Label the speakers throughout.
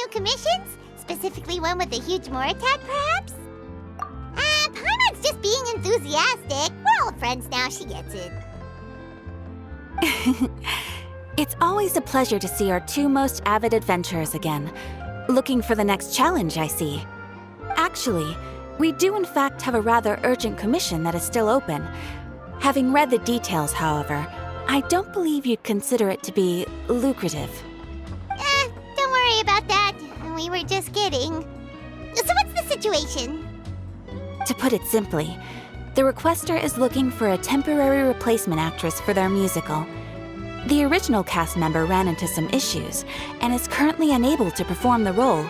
Speaker 1: new commissions? Specifically one with a huge Moratag, perhaps? Paimon's just being enthusiastic. We're old friends now, she gets it.
Speaker 2: It's always a pleasure to see our two most avid adventurers again. Looking for the next challenge, I see. Actually, we do in fact have a rather urgent commission that is still open. Having read the details, however, I don't believe you'd consider it to be lucrative.
Speaker 1: Don't worry about that. We were just kidding. So what's the situation?
Speaker 2: To put it simply, the requester is looking for a temporary replacement actress for their musical. The original cast member ran into some issues and is currently unable to perform the role.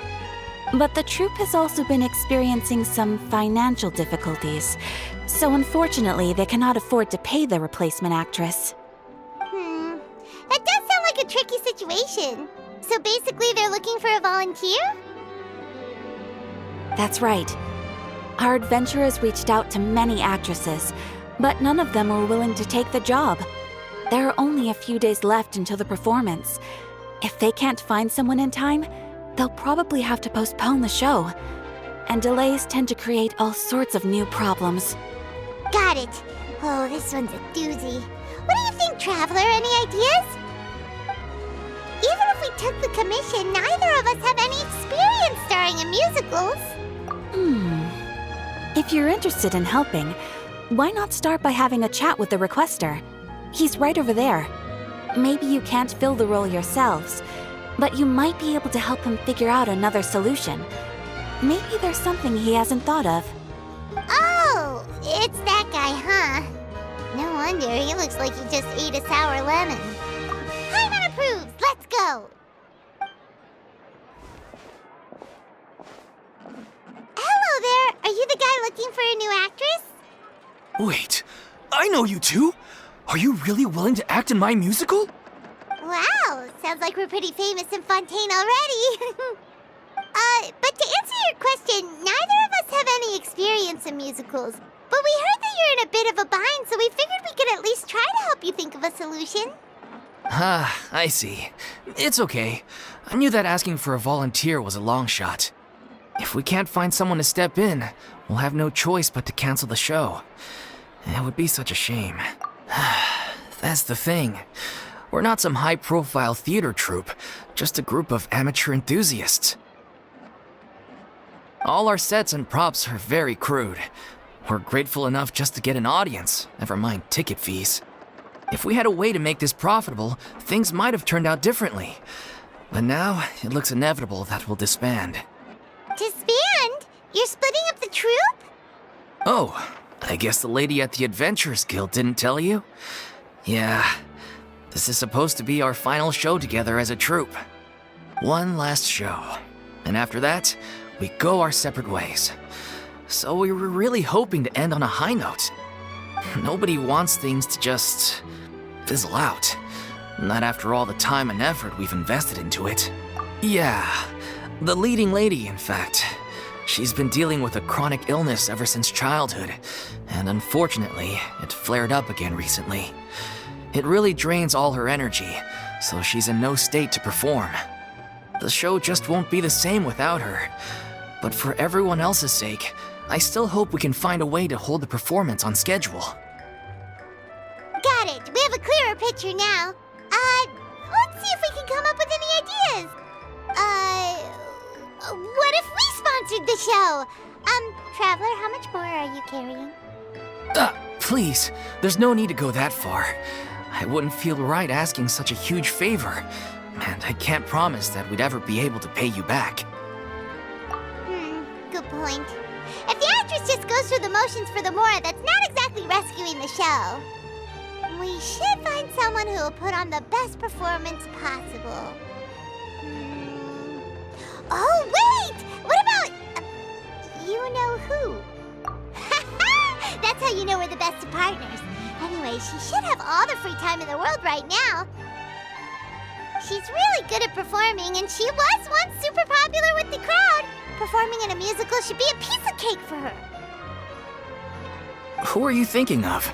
Speaker 2: But the troupe has also been experiencing some financial difficulties, so unfortunately they cannot afford to pay the replacement actress.
Speaker 1: That does sound like a tricky situation. So basically they're looking for a volunteer?
Speaker 2: That's right. Our adventurers reached out to many actresses, but none of them were willing to take the job. There are only a few days left until the performance. If they can't find someone in time, they'll probably have to postpone the show. And delays tend to create all sorts of new problems.
Speaker 1: Got it. Oh, this one's a doozy. What do you think, Traveler? Any ideas? Even if we took the commission, neither of us have any experience starring in musicals.
Speaker 2: If you're interested in helping, why not start by having a chat with the requester? He's right over there. Maybe you can't fill the role yourselves, but you might be able to help him figure out another solution. Maybe there's something he hasn't thought of.
Speaker 1: Oh, it's that guy, huh? No wonder, he looks like he just ate a sour lemon. Paimon approves, let's go! Hello there, are you the guy looking for a new actress?
Speaker 3: Wait, I know you two! Are you really willing to act in my musical?
Speaker 1: Wow, sounds like we're pretty famous in Fontaine already. But to answer your question, neither of us have any experience in musicals. But we heard that you're in a bit of a bind, so we figured we could at least try to help you think of a solution.
Speaker 3: Ah, I see. It's okay. I knew that asking for a volunteer was a long shot. If we can't find someone to step in, we'll have no choice but to cancel the show. It would be such a shame. That's the thing. We're not some high-profile theater troupe, just a group of amateur enthusiasts. All our sets and props are very crude. We're grateful enough just to get an audience, never mind ticket fees. If we had a way to make this profitable, things might have turned out differently. But now, it looks inevitable that we'll disband.
Speaker 1: Disband? You're splitting up the troupe?
Speaker 3: Oh, I guess the lady at the Adventurers Guild didn't tell you? Yeah, this is supposed to be our final show together as a troupe. One last show. And after that, we go our separate ways. So we were really hoping to end on a high note. Nobody wants things to just fizzle out. Not after all the time and effort we've invested into it. Yeah, the leading lady, in fact. She's been dealing with a chronic illness ever since childhood, and unfortunately, it flared up again recently. It really drains all her energy, so she's in no state to perform. The show just won't be the same without her. But for everyone else's sake, I still hope we can find a way to hold the performance on schedule.
Speaker 1: Got it. We have a clearer picture now. Let's see if we can come up with any ideas. What if we sponsored the show? Traveler, how much more are you carrying?
Speaker 3: Please, there's no need to go that far. I wouldn't feel right asking such a huge favor, and I can't promise that we'd ever be able to pay you back.
Speaker 1: Good point. If the actress just goes through the motions for the Mora, that's not exactly rescuing the show. We should find someone who will put on the best performance possible. Oh, wait! What about... you know who? That's how you know we're the best of partners. Anyway, she should have all the free time in the world right now. She's really good at performing, and she was once super popular with the crowd. Performing in a musical should be a piece of cake for her.
Speaker 3: Who are you thinking of?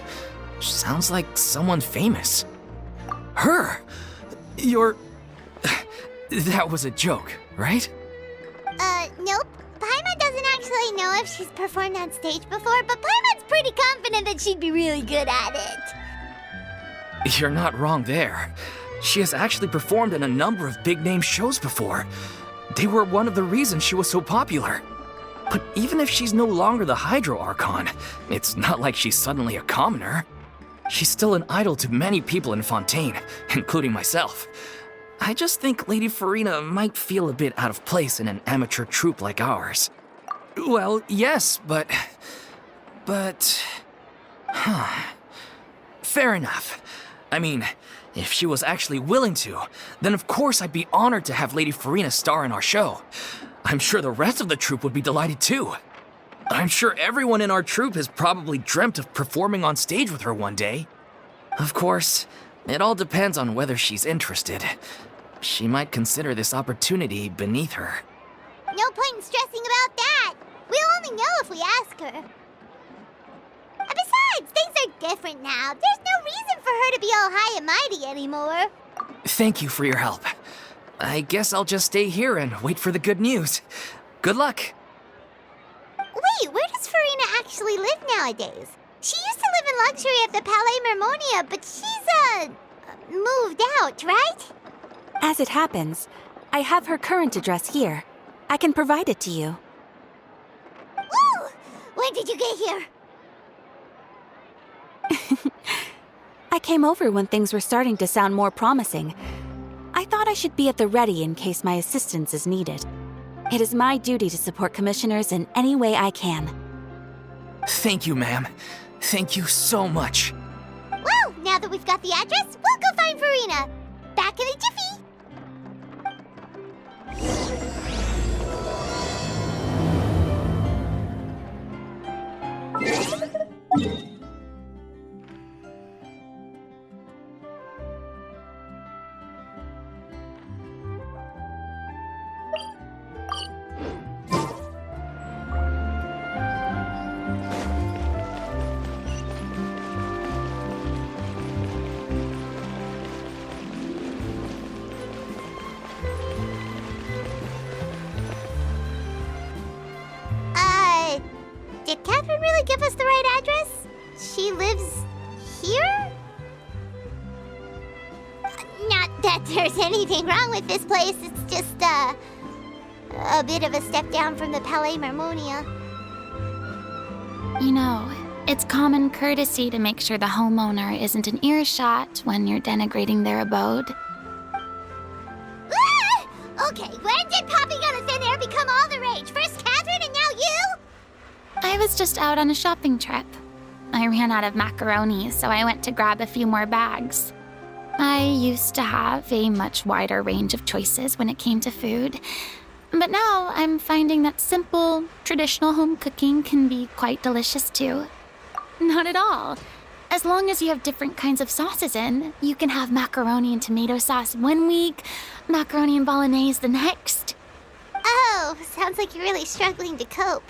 Speaker 3: Sounds like someone famous. Her? You're... That was a joke, right?
Speaker 1: actually know if she's performed on stage before, but Paimon's pretty confident that she'd be really good at it.
Speaker 3: You're not wrong there. She has actually performed in a number of big-name shows before. They were one of the reasons she was so popular. But even if she's no longer the Hydro Archon, it's not like she's suddenly a commoner. She's still an idol to many people in Fontaine, including myself. I just think Lady Farina might feel a bit out of place in an amateur troupe like ours. Well, yes, but... Fair enough. I mean, if she was actually willing to, then of course I'd be honored to have Lady Farina star in our show. I'm sure the rest of the troupe would be delighted too. I'm sure everyone in our troupe has probably dreamt of performing on stage with her one day. Of course, it all depends on whether she's interested. She might consider this opportunity beneath her.
Speaker 1: No point in stressing about that. We'll only know if we ask her. Besides, things are different now. There's no reason for her to be all high and mighty anymore.
Speaker 3: Thank you for your help. I guess I'll just stay here and wait for the good news. Good luck.
Speaker 1: Wait, where does Farina actually live nowadays? She used to live in luxury at the Palais Mermonia, but she's, moved out, right?
Speaker 2: As it happens, I have her current address here. I can provide it to you.
Speaker 1: Woo! When did you get here?
Speaker 2: I came over when things were starting to sound more promising. I thought I should be at the ready in case my assistance is needed. It is my duty to support commissioners in any way I can.
Speaker 3: Thank you, ma'am. Thank you so much.
Speaker 1: Well, now that we've got the address, we'll go find Farina. Back in a jiffy. Did Catherine really give us the right address? She lives here? Not that there's anything wrong with this place, it's just, a bit of a step down from the Palais Mermonia.
Speaker 4: You know, it's common courtesy to make sure the homeowner isn't an earshot when you're denigrating their abode.
Speaker 1: Ah! Okay, when did popping on a thin air become all the rage? First Catherine and now you?
Speaker 4: I was just out on a shopping trip. I ran out of macaroni, so I went to grab a few more bags. I used to have a much wider range of choices when it came to food, but now I'm finding that simple, traditional home cooking can be quite delicious too. Not at all. As long as you have different kinds of sauces in, you can have macaroni and tomato sauce one week, macaroni and bolognese the next.
Speaker 1: Oh, sounds like you're really struggling to cope.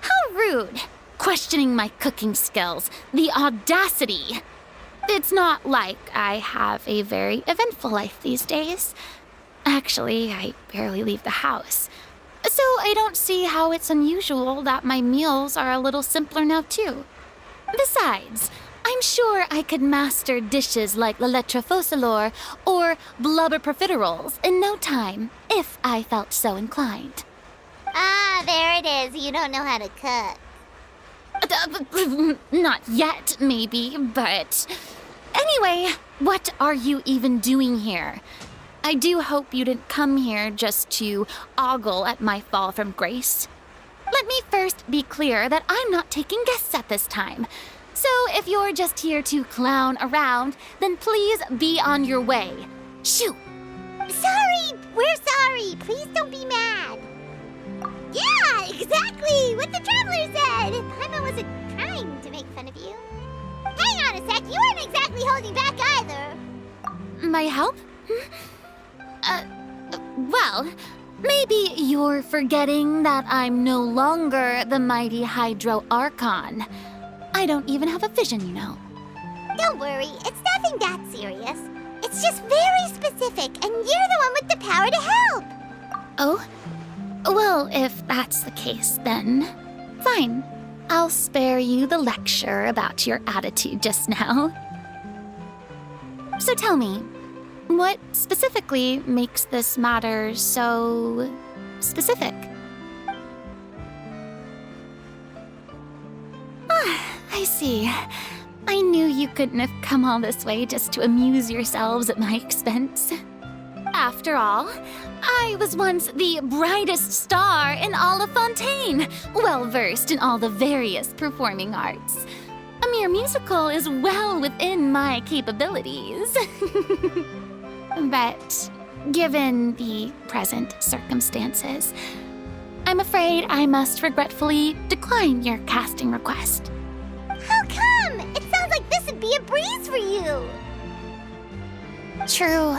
Speaker 4: How rude! Questioning my cooking skills. The audacity! It's not like I have a very eventful life these days. Actually, I barely leave the house. So I don't see how it's unusual that my meals are a little simpler now too. Besides, I'm sure I could master dishes like la lettre faucilor or blubber profiteroles in no time, if I felt so inclined.
Speaker 1: Ah, there it is. You don't know how to cook.
Speaker 4: Not yet, maybe, but... Anyway, what are you even doing here? I do hope you didn't come here just to ogle at my fall from grace. Let me first be clear that I'm not taking guests at this time. So if you're just here to clown around, then please be on your way. Shoo!
Speaker 1: Sorry! We're sorry! Please don't be mad! Yeah, exactly! What the Traveler said! Paimon wasn't trying to make fun of you. Hang on a sec, you weren't exactly holding back either.
Speaker 4: My help? Well, maybe you're forgetting that I'm no longer the mighty Hydro Archon. I don't even have a vision, you know.
Speaker 1: Don't worry, it's nothing that serious. It's just very specific, and you're the one with the power to help.
Speaker 4: Oh? Well, if that's the case, then fine. I'll spare you the lecture about your attitude just now. So tell me, what specifically makes this matter so specific? Ah, I see. I knew you couldn't have come all this way just to amuse yourselves at my expense. After all, I was once the brightest star in all of Fontaine, well-versed in all the various performing arts. A mere musical is well within my capabilities. But given the present circumstances, I'm afraid I must regretfully decline your casting request.
Speaker 1: How come? It sounds like this would be a breeze for you.
Speaker 4: True,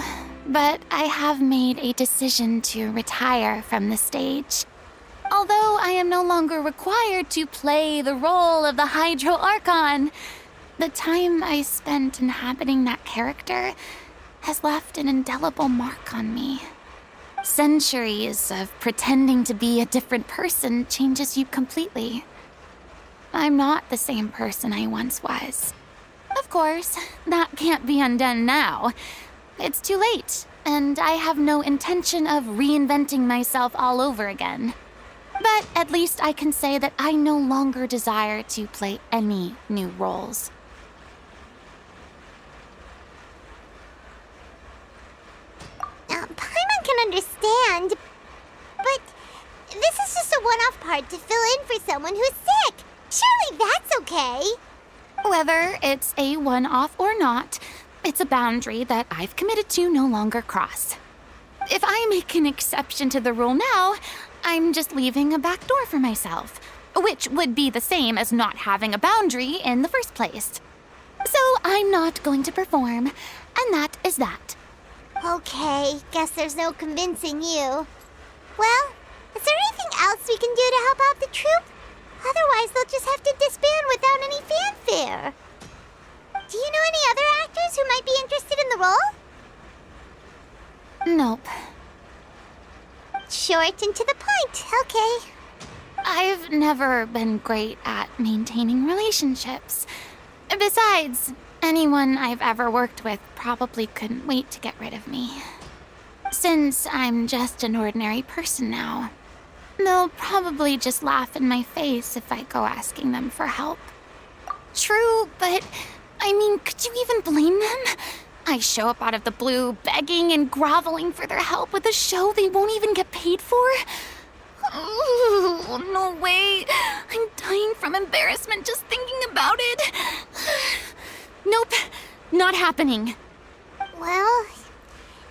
Speaker 4: but I have made a decision to retire from the stage. Although I am no longer required to play the role of the Hydro Archon, the time I spent inhabiting that character has left an indelible mark on me. Centuries of pretending to be a different person changes you completely. I'm not the same person I once was. Of course, that can't be undone now. It's too late, and I have no intention of reinventing myself all over again. But at least I can say that I no longer desire to play any new roles.
Speaker 1: Paimon can understand, but this is just a one-off part to fill in for someone who's sick. Surely that's okay.
Speaker 4: Whether it's a one-off or not, it's a boundary that I've committed to no longer cross. If I make an exception to the rule now, I'm just leaving a back door for myself, which would be the same as not having a boundary in the first place. So I'm not going to perform, and that is that.
Speaker 1: Okay, guess there's no convincing you. Well, is there anything else we can do to help out the troupe? Otherwise, they'll just have to disband without any fanfare. Do you know any other actors who might be interested in the role?
Speaker 4: Nope.
Speaker 1: Short and to the point, okay.
Speaker 4: I've never been great at maintaining relationships. Besides, anyone I've ever worked with probably couldn't wait to get rid of me. Since I'm just an ordinary person now, they'll probably just laugh in my face if I go asking them for help. True, but I mean, could you even blame them? I show up out of the blue, begging and groveling for their help with a show they won't even get paid for? Oh, no way. I'm dying from embarrassment just thinking about it. Nope, not happening.
Speaker 1: Well,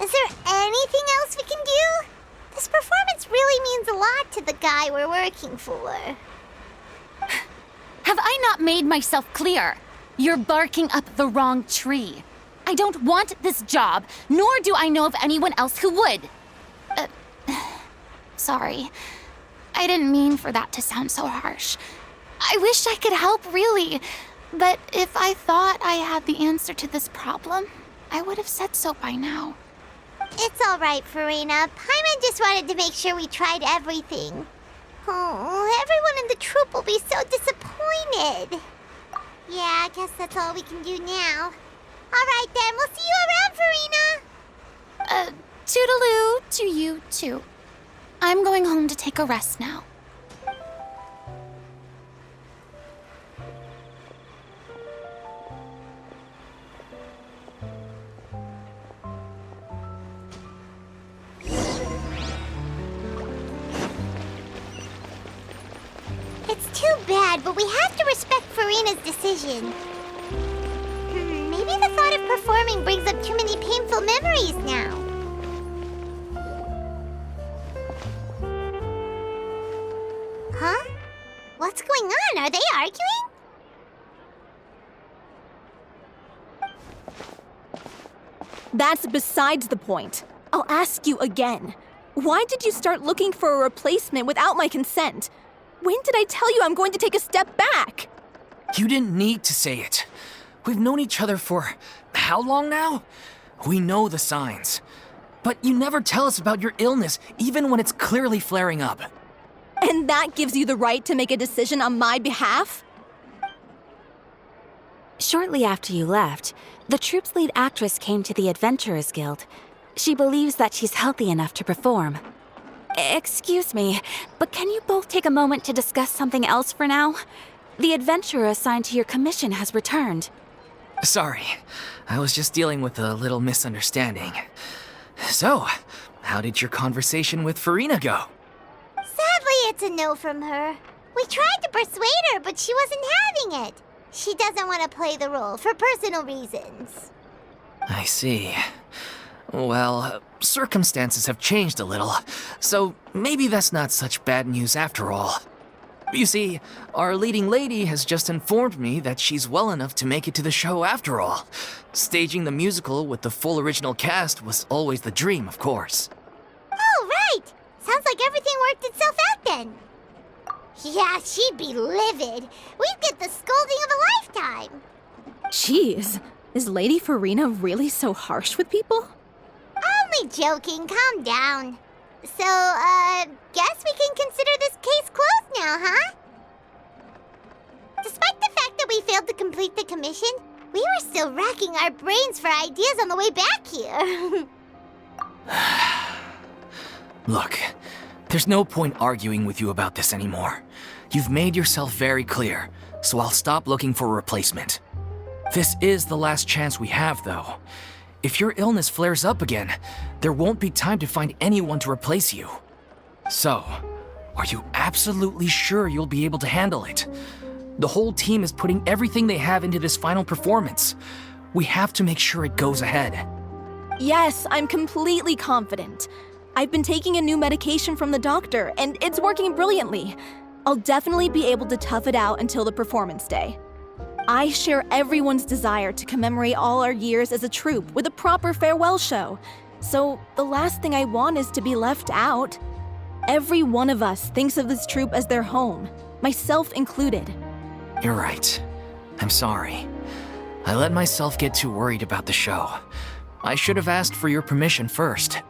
Speaker 1: is there anything else we can do? This performance really means a lot to the guy we're working for.
Speaker 4: Have I not made myself clear? You're barking up the wrong tree. I don't want this job, nor do I know of anyone else who would. Sorry. I didn't mean for that to sound so harsh. I wish I could help, really. But if I thought I had the answer to this problem, I would have said so by now.
Speaker 1: It's all right, Farina. Paimon just wanted to make sure we tried everything. Oh, everyone in the troupe will be so disappointed. Yeah, I guess that's all we can do now. All right, then. We'll see you around, Farina.
Speaker 4: Toodaloo to you, too. I'm going home to take a rest now.
Speaker 1: It's too bad, but we have to respect Farina's decision. Maybe the thought of performing brings up too many painful memories now. Huh? What's going on? Are they arguing?
Speaker 5: That's besides the point. I'll ask you again. Why did you start looking for a replacement without my consent? When did I tell you I'm going to take a step back?
Speaker 3: You didn't need to say it. We've known each other for how long now? We know the signs. But you never tell us about your illness, even when it's clearly flaring up.
Speaker 5: And that gives you the right to make a decision on my behalf?
Speaker 2: Shortly after you left, the troupe's lead actress came to the Adventurers Guild. She believes that she's healthy enough to perform. Excuse me, but can you both take a moment to discuss something else for now? The adventurer assigned to your commission has returned.
Speaker 3: Sorry, I was just dealing with a little misunderstanding. So, how did your conversation with Farina go?
Speaker 1: Sadly, it's a no from her. We tried to persuade her, but she wasn't having it. She doesn't want to play the role for personal reasons.
Speaker 3: I see. Well, circumstances have changed a little, so maybe that's not such bad news after all. You see, our leading lady has just informed me that she's well enough to make it to the show after all. Staging the musical with the full original cast was always the dream, of course.
Speaker 1: Oh, right! Sounds like everything worked itself out then. Yeah, she'd be livid. We'd get the scolding of a lifetime.
Speaker 5: Jeez, is Lady Farina really so harsh with people?
Speaker 1: Only joking, calm down. So, guess we can consider this case closed now, huh? Despite the fact that we failed to complete the commission, we were still racking our brains for ideas on the way back here.
Speaker 3: Look, there's no point arguing with you about this anymore. You've made yourself very clear, so I'll stop looking for a replacement. This is the last chance we have, though. If your illness flares up again, there won't be time to find anyone to replace you. So, are you absolutely sure you'll be able to handle it? The whole team is putting everything they have into this final performance. We have to make sure it goes ahead.
Speaker 5: Yes, I'm completely confident. I've been taking a new medication from the doctor, and it's working brilliantly. I'll definitely be able to tough it out until the performance day. I share everyone's desire to commemorate all our years as a troupe with a proper farewell show. So the last thing I want is to be left out. Every one of us thinks of this troupe as their home, myself included.
Speaker 3: You're right. I'm sorry. I let myself get too worried about the show. I should have asked for your permission first.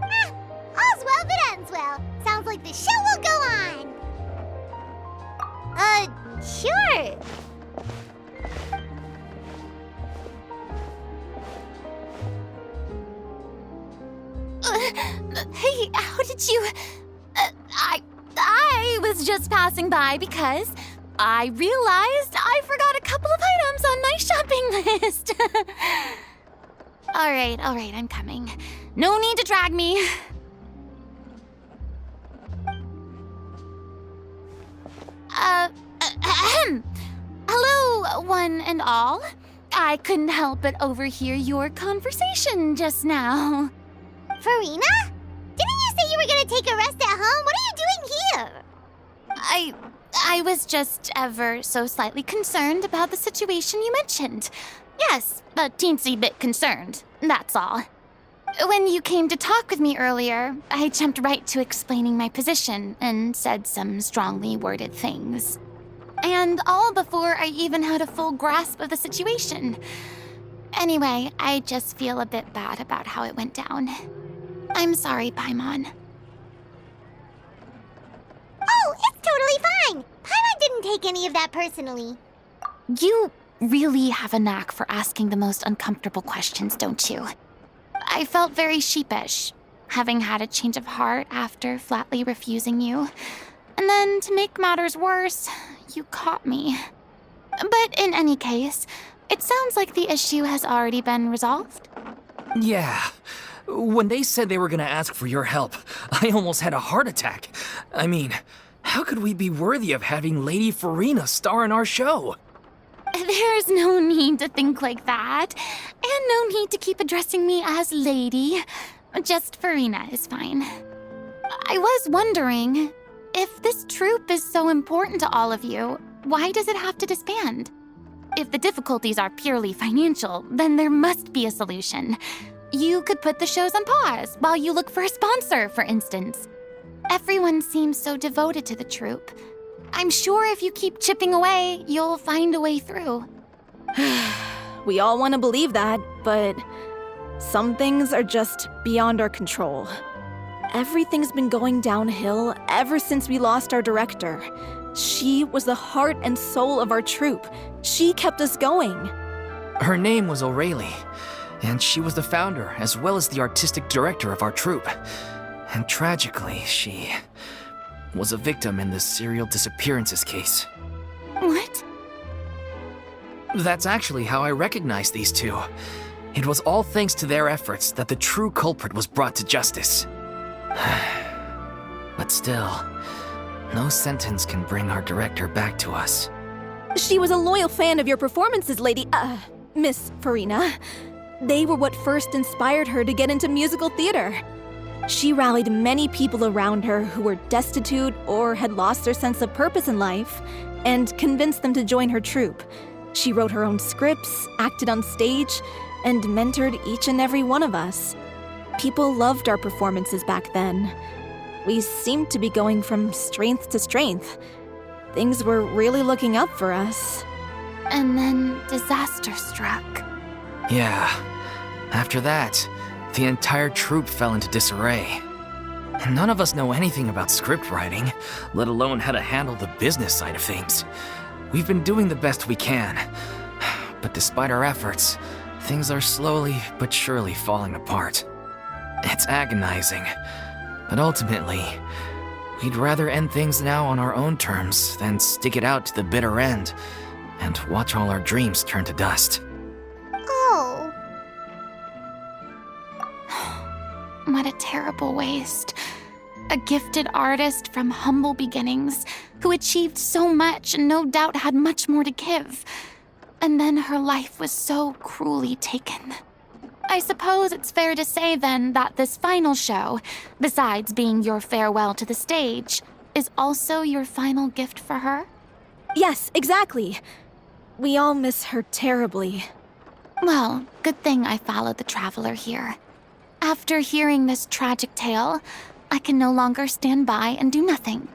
Speaker 1: All's well that ends well. Sounds like the show will go on. Sure.
Speaker 4: Hey, how did you... I was just passing by because I realized I forgot a couple of items on my shopping list. All right, I'm coming. No need to drag me. Hello, one and all. I couldn't help but overhear your conversation just now.
Speaker 1: Farina? Didn't you say you were gonna take a rest at home? What are you doing here?
Speaker 4: I was just ever so slightly concerned about the situation you mentioned. Yes, a teensy bit concerned, that's all. When you came to talk with me earlier, I jumped right to explaining my position and said some strongly worded things. And all before I even had a full grasp of the situation. Anyway, I just feel a bit bad about how it went down. I'm sorry, Paimon.
Speaker 1: Oh, it's totally fine. Paimon didn't take any of that personally.
Speaker 4: You really have a knack for asking the most uncomfortable questions, don't you? I felt very sheepish, having had a change of heart after flatly refusing you. And then, to make matters worse, you caught me. But in any case, it sounds like the issue has already been resolved.
Speaker 3: Yeah. When they said they were gonna ask for your help, I almost had a heart attack. I mean, how could we be worthy of having Lady Farina star in our show?
Speaker 4: There's no need to think like that. And no need to keep addressing me as Lady. Just Farina is fine. I was wondering, if this troupe is so important to all of you, why does it have to disband? If the difficulties are purely financial, then there must be a solution. You could put the shows on pause while you look for a sponsor, for instance. Everyone seems so devoted to the troupe. I'm sure if you keep chipping away, you'll find a way through.
Speaker 5: We all want to believe that, but some things are just beyond our control. Everything's been going downhill ever since we lost our director. She was the heart and soul of our troupe. She kept us going.
Speaker 3: Her name was O'Reilly, and she was the founder as well as the artistic director of our troupe. And tragically, she was a victim in the serial disappearances case.
Speaker 4: What?
Speaker 3: That's actually how I recognized these two. It was all thanks to their efforts that the true culprit was brought to justice. But still, no sentence can bring our director back to us.
Speaker 5: She was a loyal fan of your performances, Miss Farina. They were what first inspired her to get into musical theater. She rallied many people around her who were destitute or had lost their sense of purpose in life, and convinced them to join her troupe. She wrote her own scripts, acted on stage, and mentored each and every one of us. People loved our performances back then. We seemed to be going from strength to strength. Things were really looking up for us.
Speaker 4: And then disaster struck.
Speaker 3: Yeah. After that, the entire troupe fell into disarray. And none of us know anything about script writing, let alone how to handle the business side of things. We've been doing the best we can. But despite our efforts, things are slowly but surely falling apart. It's agonizing. But ultimately, we'd rather end things now on our own terms than stick it out to the bitter end and watch all our dreams turn to dust.
Speaker 1: Oh.
Speaker 4: What a terrible waste. A gifted artist from humble beginnings who achieved so much and no doubt had much more to give. And then her life was so cruelly taken. I suppose it's fair to say then that this final show, besides being your farewell to the stage, is also your final gift for her?
Speaker 5: Yes, exactly. We all miss her terribly.
Speaker 4: Well, good thing I followed the traveler here. After hearing this tragic tale, I can no longer stand by and do nothing.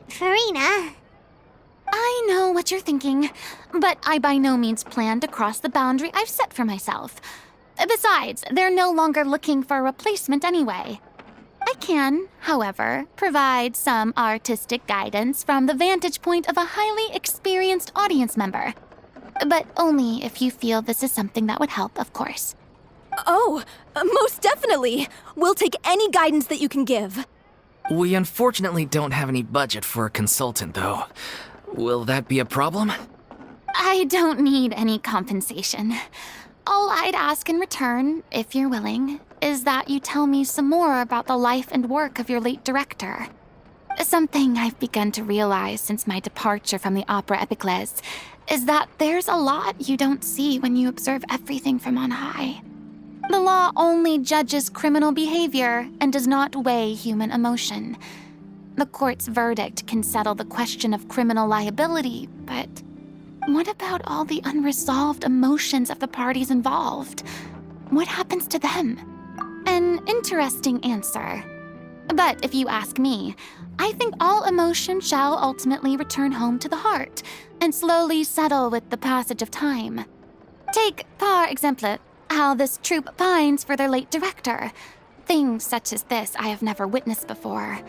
Speaker 1: Farina.
Speaker 4: I know what you're thinking, but I by no means plan to cross the boundary I've set for myself. Besides, they're no longer looking for a replacement anyway. I can, however, provide some artistic guidance from the vantage point of a highly experienced audience member. But only if you feel this is something that would help, of course.
Speaker 5: Oh, most definitely. We'll take any guidance that you can give.
Speaker 3: We unfortunately don't have any budget for a consultant, though. Will that be a problem?
Speaker 4: I don't need any compensation. All I'd ask in return, if you're willing, is that you tell me some more about the life and work of your late director. Something I've begun to realize since my departure from the Opera Epiclese is that there's a lot you don't see when you observe everything from on high. The law only judges criminal behavior and does not weigh human emotion. The court's verdict can settle the question of criminal liability, but what about all the unresolved emotions of the parties involved? What happens to them? An interesting answer. But if you ask me, I think all emotion shall ultimately return home to the heart and slowly settle with the passage of time. Take, par exemple, how this troupe pines for their late director. Things such as this I have never witnessed before,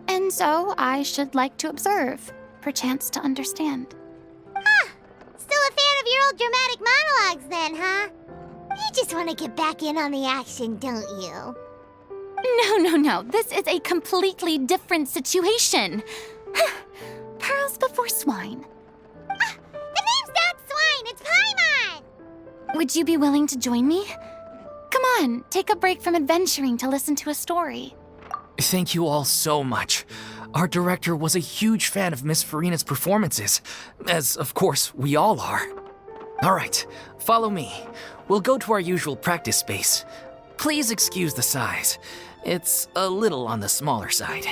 Speaker 4: and so I should like to observe, perchance to understand.
Speaker 1: Still a fan of your old dramatic monologues then, huh? You just want to get back in on the action, don't you?
Speaker 4: No. This is a completely different situation. Pearls before swine.
Speaker 1: The name's not Swine, it's Paimon!
Speaker 4: Would you be willing to join me? Come on, take a break from adventuring to listen to a story.
Speaker 3: Thank you all so much. Our director was a huge fan of Miss Farina's performances, as of course we all are. All right, follow me. We'll go to our usual practice space. Please excuse the size. It's a little on the smaller side.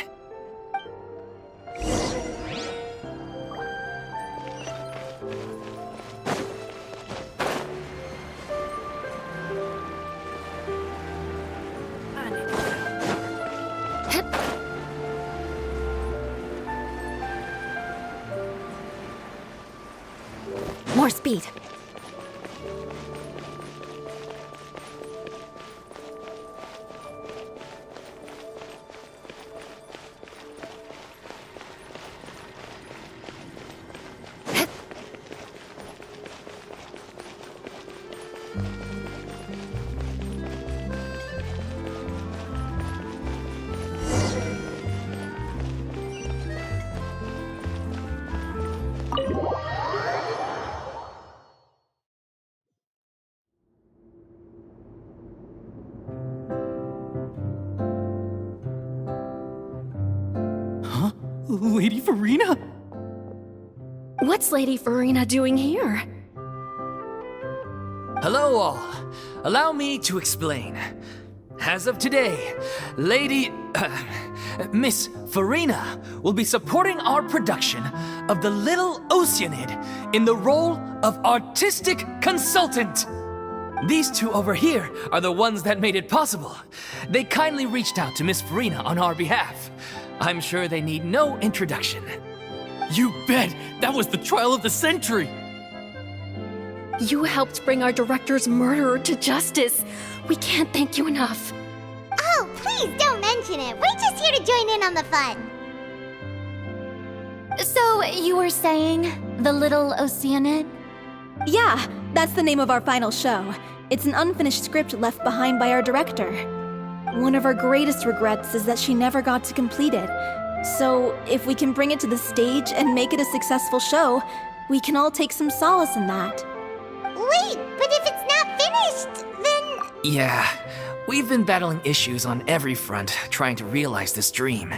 Speaker 2: More speed.
Speaker 6: Lady Farina?
Speaker 7: What's Lady Farina doing here?
Speaker 3: Hello, all. Allow me to explain. As of today, Miss Farina will be supporting our production of The Little Oceanid in the role of artistic consultant. These two over here are the ones that made it possible. They kindly reached out to Miss Farina on our behalf. I'm sure they need no introduction.
Speaker 6: You bet! That was the trial of the century!
Speaker 7: You helped bring our director's murderer to justice. We can't thank you enough.
Speaker 1: Oh, please don't mention it. We're just here to join in on the fun.
Speaker 4: So, you were saying The Little Oceanid?
Speaker 5: Yeah, that's the name of our final show. It's an unfinished script left behind by our director. One of our greatest regrets is that she never got to complete it. So, if we can bring it to the stage and make it a successful show, we can all take some solace in that.
Speaker 1: Wait, but if it's not finished, then...
Speaker 3: Yeah, we've been battling issues on every front trying to realize this dream.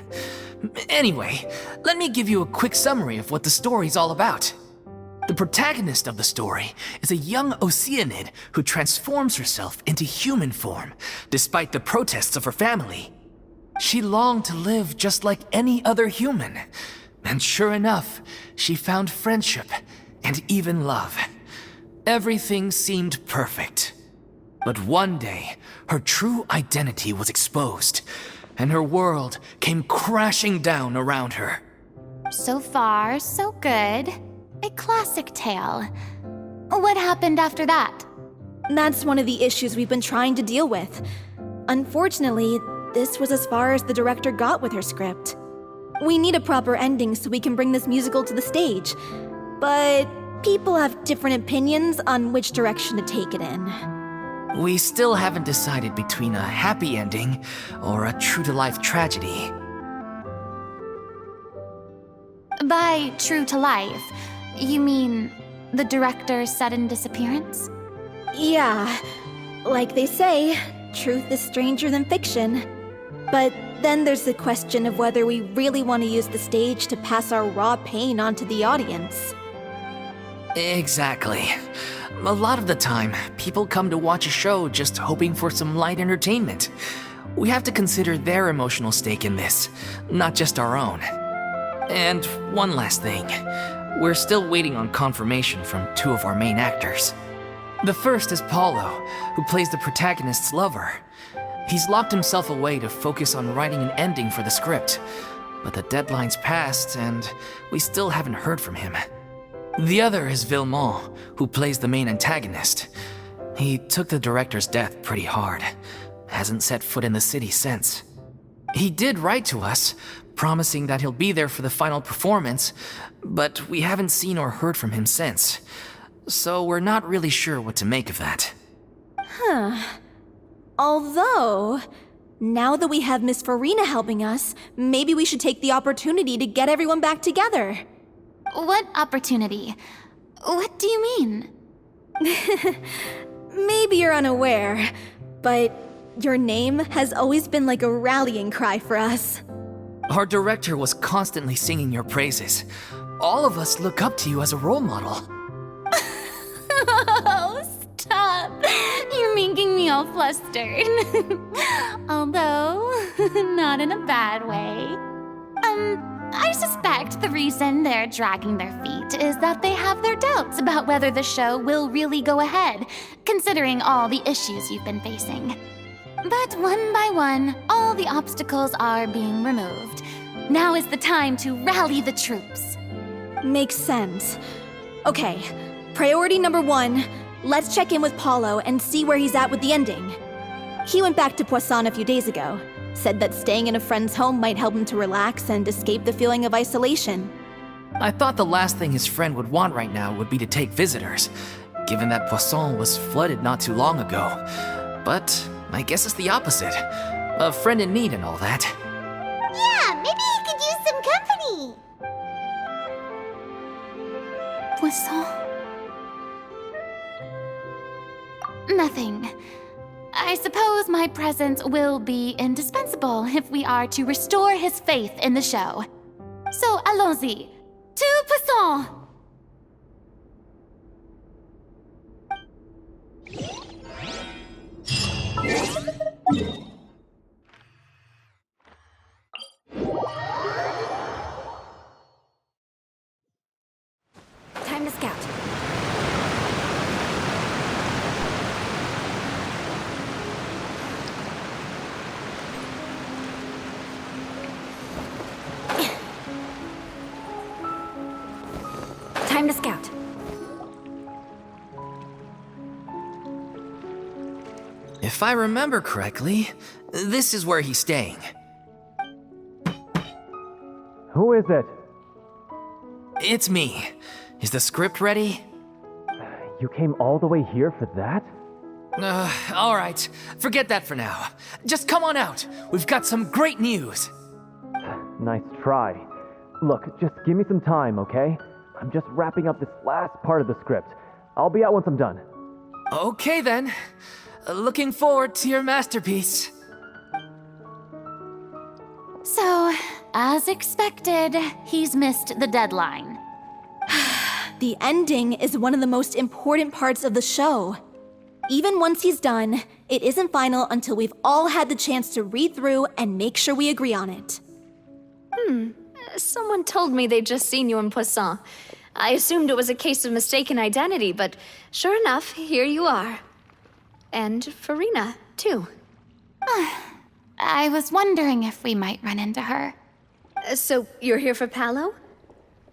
Speaker 3: Anyway, let me give you a quick summary of what the story's all about. The protagonist of the story is a young Oceanid who transforms herself into human form, despite the protests of her family. She longed to live just like any other human, and sure enough, she found friendship and even love. Everything seemed perfect. But one day, her true identity was exposed, and her world came crashing down around her.
Speaker 4: So far, so good. A classic tale. What happened after that?
Speaker 5: That's one of the issues we've been trying to deal with. Unfortunately, this was as far as the director got with her script. We need a proper ending so we can bring this musical to the stage. But people have different opinions on which direction to take it in.
Speaker 3: We still haven't decided between a happy ending or a true-to-life tragedy.
Speaker 4: By true to life, you mean the director's sudden disappearance?
Speaker 5: Yeah, like they say, truth is stranger than fiction. But then there's the question of whether we really want to use the stage to pass our raw pain onto the audience.
Speaker 3: Exactly. A lot of the time, people come to watch a show just hoping for some light entertainment. We have to consider their emotional stake in this, not just our own. And one last thing. We're still waiting on confirmation from two of our main actors. The first is Paulo, who plays the protagonist's lover. He's locked himself away to focus on writing an ending for the script, but the deadline's passed and we still haven't heard from him. The other is Villemont, who plays the main antagonist. He took the director's death pretty hard. Hasn't set foot in the city since. He did write to us, promising that he'll be there for the final performance, but we haven't seen or heard from him since. So we're not really sure what to make of that.
Speaker 5: Although, now that we have Miss Farina helping us, maybe we should take the opportunity to get everyone back together.
Speaker 4: What opportunity? What do you mean?
Speaker 5: Maybe you're unaware, but your name has always been like a rallying cry for us.
Speaker 3: Our director was constantly singing your praises. All of us look up to you as a role model.
Speaker 4: Oh, stop! You're making me all flustered. Although, not in a bad way. I suspect the reason they're dragging their feet is that they have their doubts about whether the show will really go ahead, considering all the issues you've been facing. But one by one, all the obstacles are being removed. Now is the time to rally the troops.
Speaker 5: Makes sense. Okay, priority number 1, let's check in with Paulo and see where he's at with the ending. He went back to Poisson a few days ago. Said that staying in a friend's home might help him to relax and escape the feeling of isolation.
Speaker 3: I thought the last thing his friend would want right now would be to take visitors, given that Poisson was flooded not too long ago. But I guess it's the opposite. A friend in need and all that.
Speaker 1: Yeah, maybe he could use some company.
Speaker 4: Poisson? Nothing. I suppose my presence will be indispensable if we are to restore his faith in the show. So, allons-y. Tout passant!
Speaker 2: Time to scout. Time to scout.
Speaker 3: If I remember correctly, this is where he's staying.
Speaker 8: Who is it?
Speaker 3: It's me. Is the script ready?
Speaker 8: You came all the way here for that?
Speaker 3: All right. Forget that for now. Just come on out. We've got some great news.
Speaker 8: Nice try. Look, just give me some time, okay? I'm just wrapping up this last part of the script. I'll be out once I'm done.
Speaker 3: Okay then. Looking forward to your masterpiece.
Speaker 4: So, as expected, he's missed the deadline.
Speaker 5: The ending is one of the most important parts of the show. Even once he's done, it isn't final until we've all had the chance to read through and make sure we agree on it.
Speaker 7: Someone told me they'd just seen you in Poisson. I assumed it was a case of mistaken identity, but sure enough, here you are. And Farina, too.
Speaker 4: I was wondering if we might run into her.
Speaker 7: So, you're here for Paolo?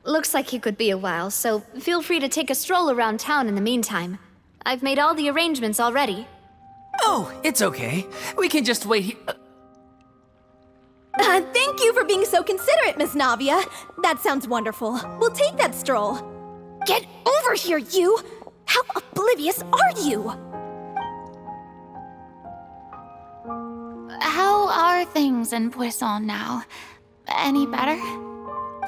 Speaker 7: Looks like he could be a while, so feel free to take a stroll around town in the meantime. I've made all the arrangements already.
Speaker 3: Oh, it's okay. We can just wait here.
Speaker 5: Thank you for being so considerate, Miss Navia. That sounds wonderful. We'll take that stroll. Get over here, you! How oblivious are you?
Speaker 4: How are things in Poisson now? Any better?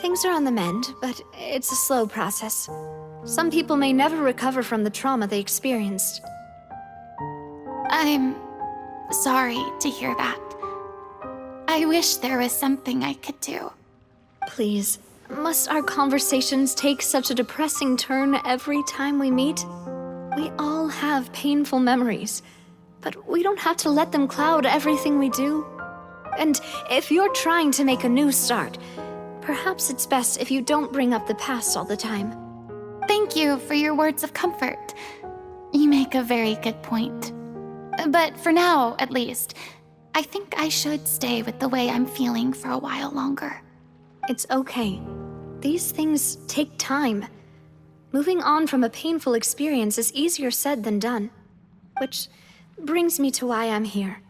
Speaker 7: Things are on the mend, but it's a slow process. Some people may never recover from the trauma they experienced.
Speaker 4: I'm sorry to hear that. I wish there was something I could do.
Speaker 7: Please, must our conversations take such a depressing turn every time we meet? We all have painful memories, but we don't have to let them cloud everything we do. And if you're trying to make a new start, perhaps it's best if you don't bring up the past all the time.
Speaker 4: Thank you for your words of comfort. You make a very good point. But for now, at least, I think I should stay with the way I'm feeling for a while longer.
Speaker 7: It's okay. These things take time. Moving on from a painful experience is easier said than done. Which brings me to why I'm here.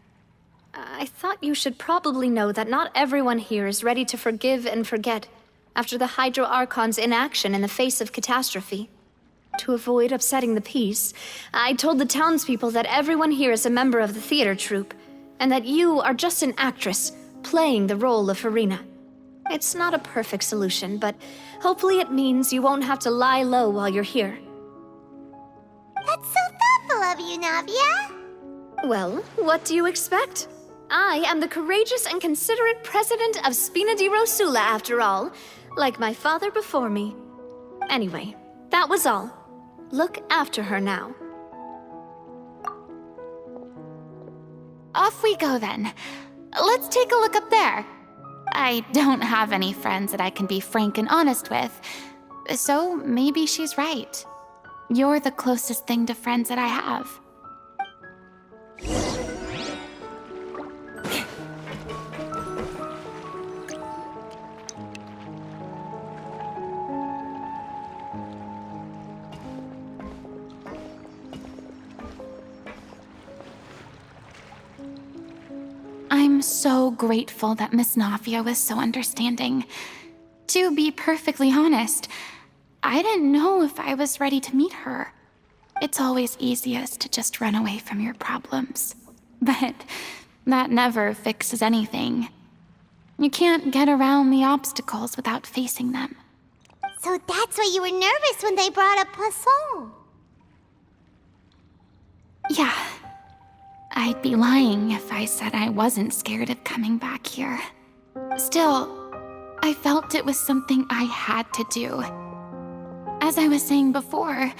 Speaker 7: I thought you should probably know that not everyone here is ready to forgive and forget after the Hydro Archon's inaction in the face of catastrophe. To avoid upsetting the peace, I told the townspeople that everyone here is a member of the theater troupe, and that you are just an actress playing the role of Farina. It's not a perfect solution, but hopefully it means you won't have to lie low while you're here.
Speaker 1: That's so thoughtful of you, Navia.
Speaker 7: Well, what do you expect? I am the courageous and considerate president of Spina di Rosula, after all, like my father before me. Anyway, that was all. Look after her now.
Speaker 4: Off we go then. Let's take a look up there. I don't have any friends that I can be frank and honest with, so maybe she's right. You're the closest thing to friends that I have. I'm so grateful that Miss Navia was so understanding. To be perfectly honest, I didn't know if I was ready to meet her. It's always easiest to just run away from your problems. But that never fixes anything. You can't get around the obstacles without facing them.
Speaker 1: So that's why you were nervous when they brought up Poisson.
Speaker 4: Yeah. I'd be lying if I said I wasn't scared of coming back here. Still, I felt it was something I had to do. As I was saying before,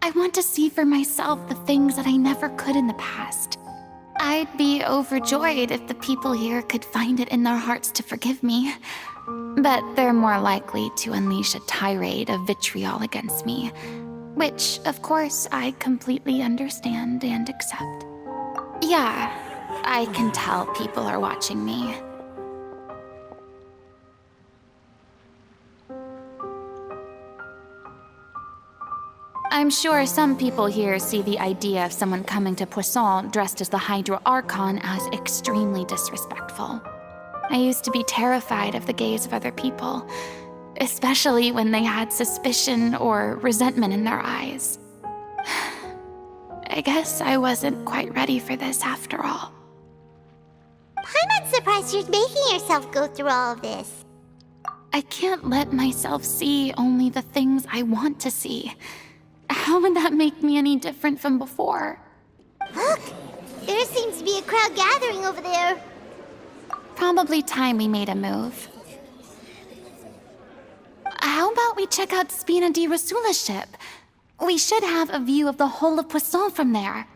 Speaker 4: I want to see for myself the things that I never could in the past. I'd be overjoyed if the people here could find it in their hearts to forgive me. But they're more likely to unleash a tirade of vitriol against me, which, of course, I completely understand and accept. Yeah, I can tell people are watching me. I'm sure some people here see the idea of someone coming to Poisson dressed as the Hydro Archon as extremely disrespectful. I used to be terrified of the gaze of other people, especially when they had suspicion or resentment in their eyes. I guess I wasn't quite ready for this after all.
Speaker 1: I'm not surprised you're making yourself go through all of this.
Speaker 4: I can't let myself see only the things I want to see. How would that make me any different from before?
Speaker 1: Look! There seems to be a crowd gathering over there.
Speaker 4: Probably time we made a move. How about we check out Spina di Rosula's ship? We should have a view of the whole of Poisson from there.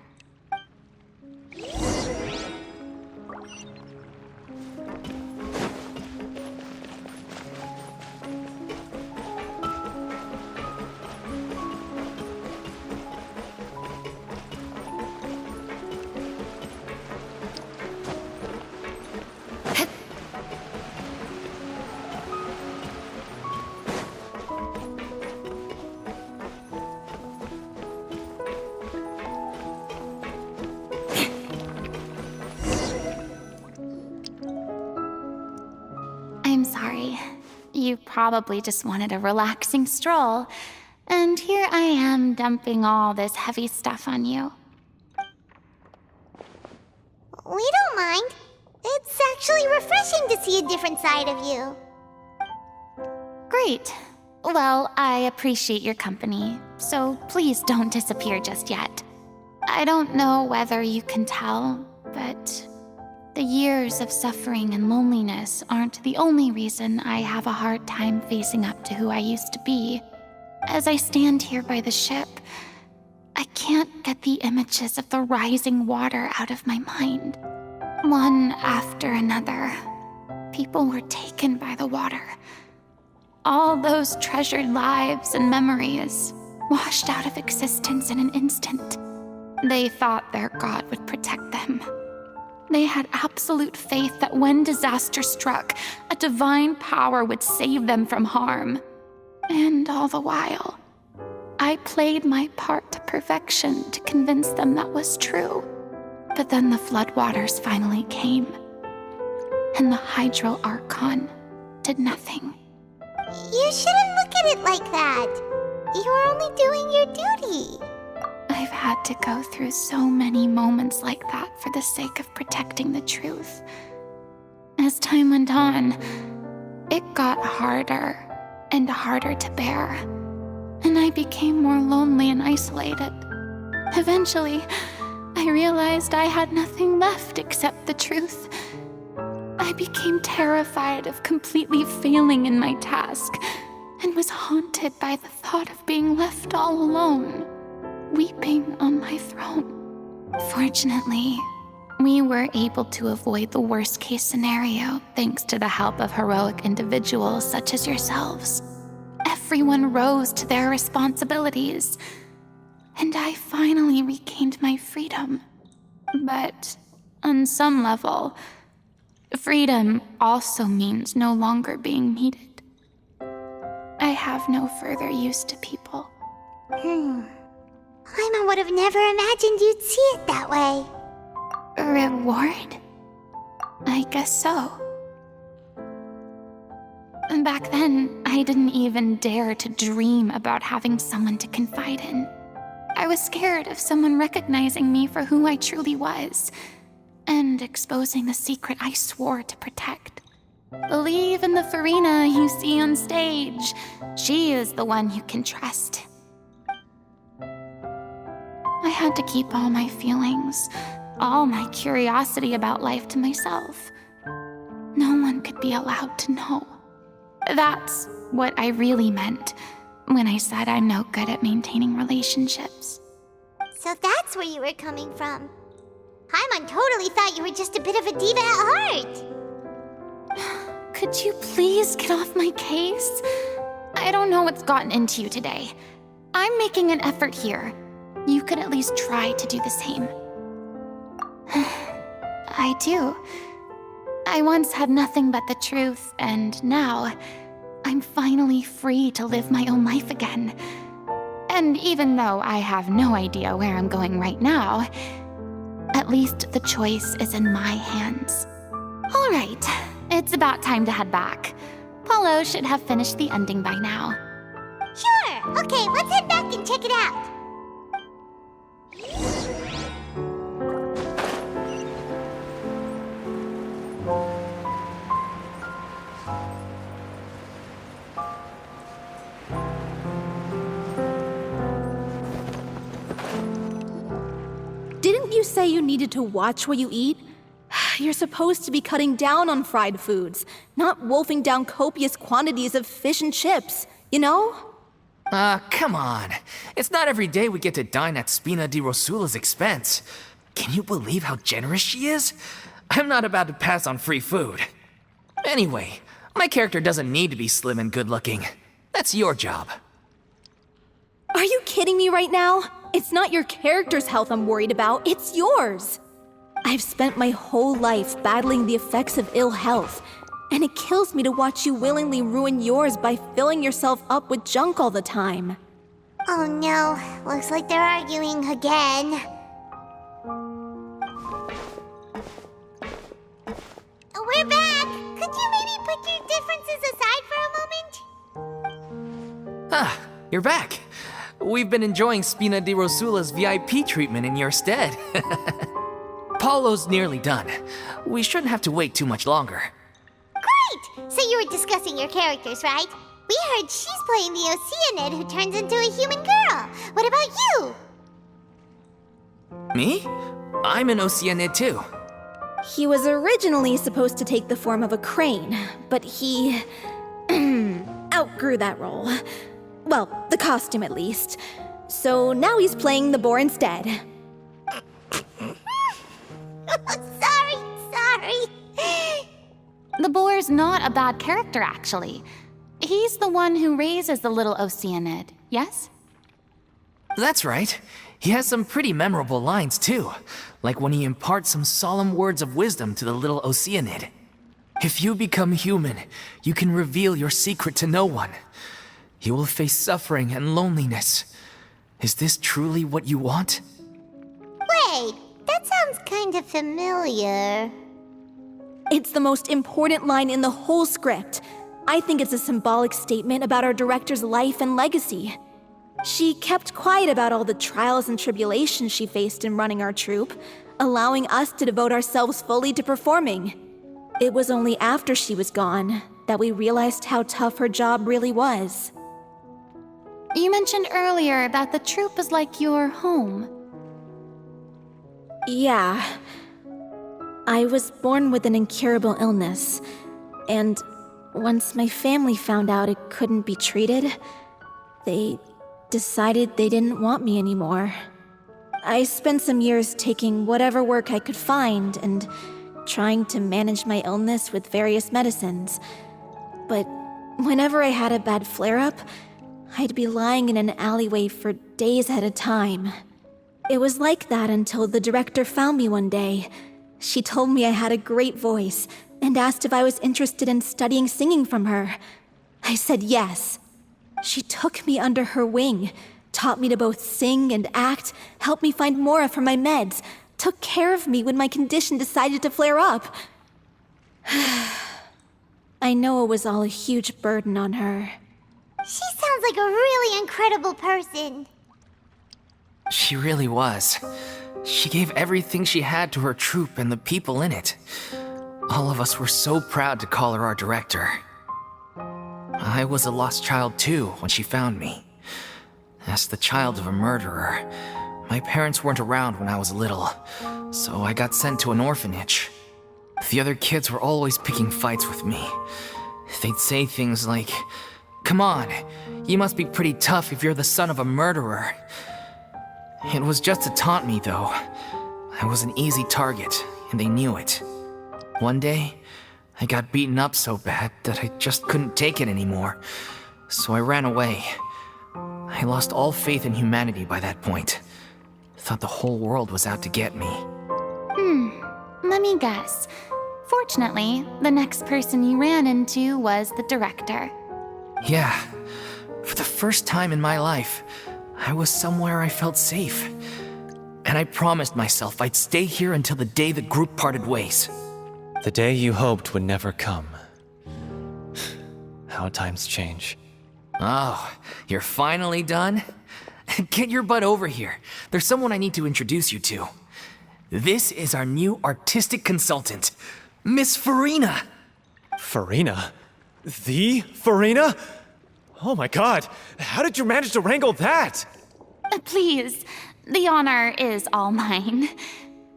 Speaker 4: I'm sorry. You probably just wanted a relaxing stroll, and here I am dumping all this heavy stuff on you.
Speaker 1: We don't mind. It's actually refreshing to see a different side of you.
Speaker 4: Great. Well, I appreciate your company, so please don't disappear just yet. I don't know whether you can tell, but the years of suffering and loneliness aren't the only reason I have a hard time facing up to who I used to be. As I stand here by the ship, I can't get the images of the rising water out of my mind. One after another, people were taken by the water. All those treasured lives and memories washed out of existence in an instant. They thought their God would protect them. They had absolute faith that when disaster struck, a divine power would save them from harm. And all the while, I played my part to perfection to convince them that was true. But then the floodwaters finally came, and the Hydro Archon did nothing.
Speaker 1: You shouldn't look at it like that. You're only doing your duty.
Speaker 4: I've had to go through so many moments like that for the sake of protecting the truth. As time went on, it got harder and harder to bear, and I became more lonely and isolated. Eventually, I realized I had nothing left except the truth. I became terrified of completely failing in my task, and was haunted by the thought of being left all alone, weeping on my throne. Fortunately, we were able to avoid the worst-case scenario thanks to the help of heroic individuals such as yourselves. Everyone rose to their responsibilities, and I finally regained my freedom. But on some level, freedom also means no longer being needed. I have no further use to people.
Speaker 1: Paimon would have never imagined you'd see it that way.
Speaker 4: Reward? I guess so. And back then, I didn't even dare to dream about having someone to confide in. I was scared of someone recognizing me for who I truly was, and exposing the secret I swore to protect. Believe in the Farina you see on stage. She is the one you can trust. I had to keep all my feelings, all my curiosity about life to myself. No one could be allowed to know. That's what I really meant when I said I'm no good at maintaining relationships.
Speaker 1: So that's where you were coming from. Paimon totally thought you were just a bit of a diva at heart.
Speaker 4: Could you please get off my case? I don't know what's gotten into you today. I'm making an effort here. You could at least try to do the same. I do. I once had nothing but the truth, and now I'm finally free to live my own life again. And even though I have no idea where I'm going right now, at least the choice is in my hands. All right, it's about time to head back. Paulo should have finished the ending by now.
Speaker 1: Sure. Okay, let's head back and check it out.
Speaker 5: Didn't you say you needed to watch what you eat? You're supposed to be cutting down on fried foods, not wolfing down copious quantities of fish and chips, you know?
Speaker 3: Come on. It's not every day we get to dine at Spina di Rosula's expense. Can you believe how generous she is? I'm not about to pass on free food. Anyway, my character doesn't need to be slim and good-looking. That's your job.
Speaker 5: Are you kidding me right now? It's not your character's health I'm worried about, it's yours. I've spent my whole life battling the effects of ill health, and it kills me to watch you willingly ruin yours by filling yourself up with junk all the time.
Speaker 1: Oh no, looks like they're arguing again. We're back! Could you maybe put your differences aside for a moment?
Speaker 3: Ah, you're back. We've been enjoying Spina di Rosula's VIP treatment in your stead. Paulo's nearly done. We shouldn't have to wait too much longer.
Speaker 1: Great! So you were discussing your characters, right? We heard she's playing the Oceanid who turns into a human girl. What about you?
Speaker 3: Me? I'm an Oceanid too.
Speaker 5: He was originally supposed to take the form of a crane, but he outgrew that role. Well, the costume at least. So now he's playing the boar instead.
Speaker 1: Sorry.
Speaker 4: The boar's not a bad character, actually. He's the one who raises the little Oceanid, yes?
Speaker 3: That's right. He has some pretty memorable lines too, like when he imparts some solemn words of wisdom to the little Oceanid. If you become human, you can reveal your secret to no one. You will face suffering and loneliness. Is this truly what you want?
Speaker 1: Wait, that sounds kind of familiar.
Speaker 5: It's the most important line in the whole script. I think it's a symbolic statement about our director's life and legacy. She kept quiet about all the trials and tribulations she faced in running our troupe, allowing us to devote ourselves fully to performing. It was only after she was gone that we realized how tough her job really was.
Speaker 4: You mentioned earlier that the troupe is like your home.
Speaker 5: Yeah. I was born with an incurable illness, and once my family found out it couldn't be treated, they decided they didn't want me anymore. I spent some years taking whatever work I could find and trying to manage my illness with various medicines. But whenever I had a bad flare-up, I'd be lying in an alleyway for days at a time. It was like that until the director found me one day. She told me I had a great voice and asked if I was interested in studying singing from her. I said yes. She took me under her wing, taught me to both sing and act, helped me find Mora for my meds, took care of me when my condition decided to flare up. I know it was all a huge burden on her.
Speaker 1: She sounds like a really incredible person.
Speaker 3: She really was. She gave everything she had to her troupe and the people in it. All of us were so proud to call her our director. I was a lost child too when she found me. As the child of a murderer, my parents weren't around when I was little, so I got sent to an orphanage. The other kids were always picking fights with me. They'd say things like, "Come on, you must be pretty tough if you're the son of a murderer." It was just to taunt me, though. I was an easy target, and they knew it. One day, I got beaten up so bad that I just couldn't take it anymore, so I ran away. I lost all faith in humanity by that point. Thought the whole world was out to get me.
Speaker 4: Let me guess. Fortunately, the next person you ran into was the director.
Speaker 3: Yeah, for the first time in my life, I was somewhere I felt safe. And I promised myself I'd stay here until the day the group parted ways.
Speaker 9: The day you hoped would never come. How times change.
Speaker 3: Oh, you're finally done? Get your butt over here. There's someone I need to introduce you to. This is our new artistic consultant, Miss Farina.
Speaker 9: Farina? The Farina? Oh my god, how did you manage to wrangle that?
Speaker 4: Please, the honor is all mine.